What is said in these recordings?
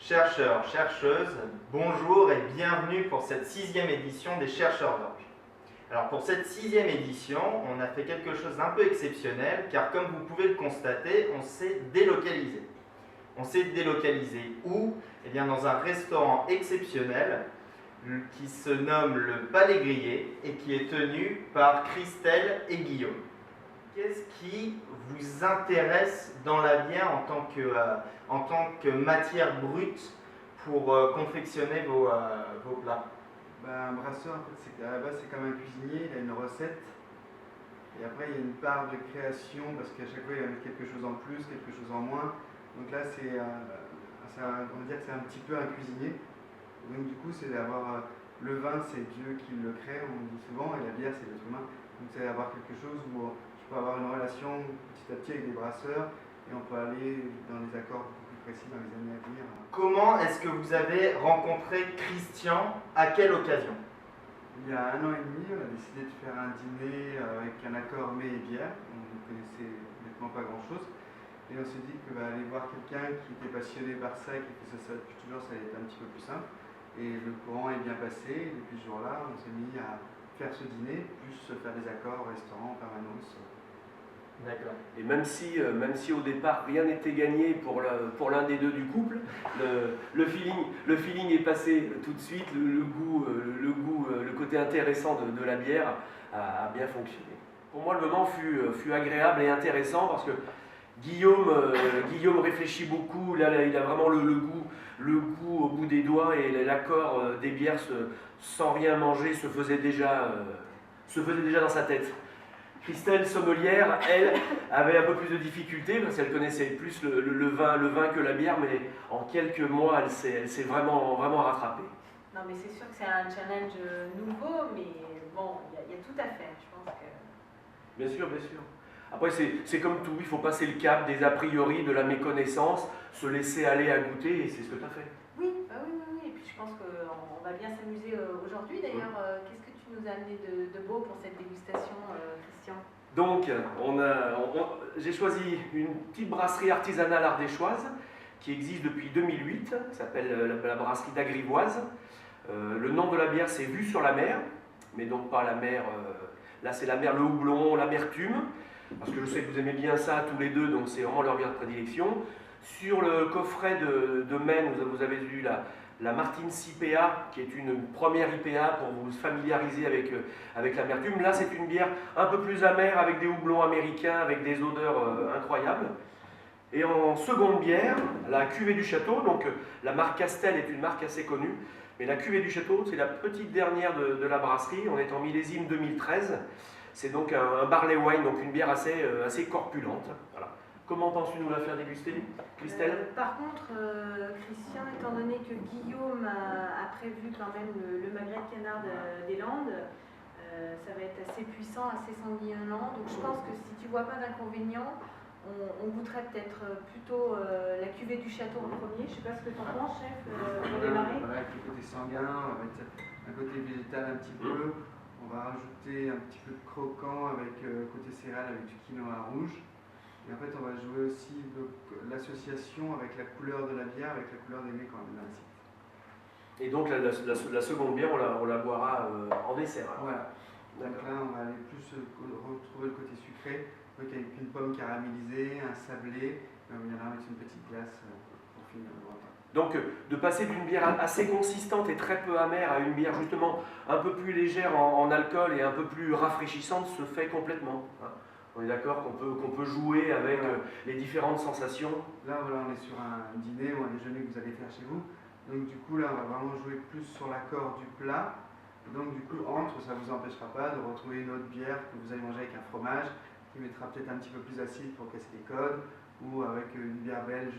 Chercheurs, chercheuses, bonjour et bienvenue pour cette 6e édition des Chercheurs d'Orge. Alors pour cette 6e édition, on a fait quelque chose d'un peu exceptionnel car comme vous pouvez le constater, on s'est délocalisé. On s'est délocalisé où? Eh bien dans un restaurant exceptionnel qui se nomme le Palais Grillé et qui est tenu par Christelle et Guillaume. Qu'est-ce qui vous intéresse dans la bière en tant que matière brute pour confectionner vos plats? Un brasseur, en fait, à la base, c'est comme un cuisinier, il a une recette. Et après, il y a une part de création, parce qu'à chaque fois, il va mettre quelque chose en plus, quelque chose en moins. Donc là, on va dire que c'est un petit peu un cuisinier. Donc du coup, c'est d'avoir le vin, c'est Dieu qui le crée, on dit souvent, et la bière, c'est l'être humain. Donc c'est d'avoir quelque chose où je peux avoir une relation petit à petit avec des brasseurs, et on peut aller dans des accords beaucoup plus précis dans les années à venir. Comment est-ce que vous avez rencontré Christian? À quelle occasion? Il y a 1 an et demi, on a décidé de faire un dîner avec un accord mets et bière. On ne connaissait honnêtement pas grand-chose. Et on s'est dit que aller voir quelqu'un qui était passionné par ça, qui fait ça depuis toujours, ça allait être un petit peu plus simple. Et le courant est bien passé. Et depuis ce jour-là, on s'est mis à faire ce dîner, plus faire des accords au restaurant en permanence. D'accord. Et même si au départ rien n'était gagné pour l'un des deux du couple, le feeling est passé tout de suite, le côté intéressant de la bière a bien fonctionné. Pour moi, le moment fut agréable et intéressant parce que Guillaume réfléchit beaucoup, là il a vraiment le goût au bout des doigts et l'accord des bières sans rien manger se faisait déjà dans sa tête. Christelle, sommelière, elle, avait un peu plus de difficultés parce qu'elle connaissait plus le vin que la bière, mais en quelques mois, elle s'est vraiment rattrapée. Non, mais c'est sûr que c'est un challenge nouveau, mais bon, il y a tout à faire, je pense que... Bien sûr, bien sûr. Après, c'est comme tout, il faut passer le cap des a priori, de la méconnaissance, se laisser aller à goûter, et c'est ce que tu as fait. Oui, et puis je pense qu'on va bien s'amuser aujourd'hui. D'ailleurs, qu'est-ce que tu nous as amené de beau pour cette dégustation, Christian? Donc, j'ai choisi une petite brasserie artisanale ardéchoise qui existe depuis 2008, qui s'appelle la brasserie d'Agrivoise. Le nom de la bière, c'est Vue sur la mer, mais donc pas la mer, là c'est la mer, le houblon, l'amertume, parce que je sais que vous aimez bien ça tous les deux, donc c'est vraiment leur bière de prédilection. Sur le coffret de Maine, vous avez vu la Martins IPA, qui est une première IPA pour vous familiariser avec l'amertume. Là, c'est une bière un peu plus amère, avec des houblons américains, avec des odeurs incroyables. Et en seconde bière, la cuvée du château. Donc la marque Castel est une marque assez connue, mais la cuvée du château, c'est la petite dernière de la brasserie. On est en millésime 2013. C'est donc un barley wine, donc une bière assez corpulente. Voilà. Comment penses-tu nous la faire déguster, Christelle? Par contre, Christian, étant donné que Guillaume a prévu quand même le magret de canard des Landes, ça va être assez puissant, assez sanguinolent. Donc je pense que si tu ne vois pas d'inconvénient, on goûterait peut-être plutôt la cuvée du château en premier. Je ne sais pas ce que tu en penses, chef, pour démarrer. Voilà, avec le côté sanguin, on va mettre un côté végétal un petit peu. On va rajouter un petit peu de croquant avec côté céréales, avec du quinoa rouge. Et en fait, on va jouer aussi l'association avec la couleur de la bière, avec la couleur des mets quand même là-dessus. Et donc la seconde bière, on la boira en dessert. Alors. Voilà. Donc là, on va aller plus retrouver le côté sucré, donc avec une pomme caramélisée, un sablé, et on viendra mettre une petite glace pour finir le repas. Donc de passer d'une bière assez consistante et très peu amère à une bière justement un peu plus légère en alcool et un peu plus rafraîchissante se fait complètement. On est d'accord qu'on peut jouer avec les différentes sensations. Là, voilà, on est sur un dîner ou un déjeuner que vous allez faire chez vous. Donc du coup, là, on va vraiment jouer plus sur l'accord du plat. Donc du coup, ça ne vous empêchera pas de retrouver une autre bière que vous allez manger avec un fromage qui mettra peut-être un petit peu plus acide pour casser les codes, ou avec une bière belge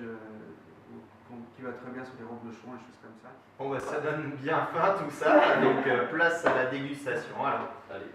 qui va très bien sur les reblochons et choses comme ça. Bon, ça donne bien faim tout ça, donc place à la dégustation. Alors. Allez.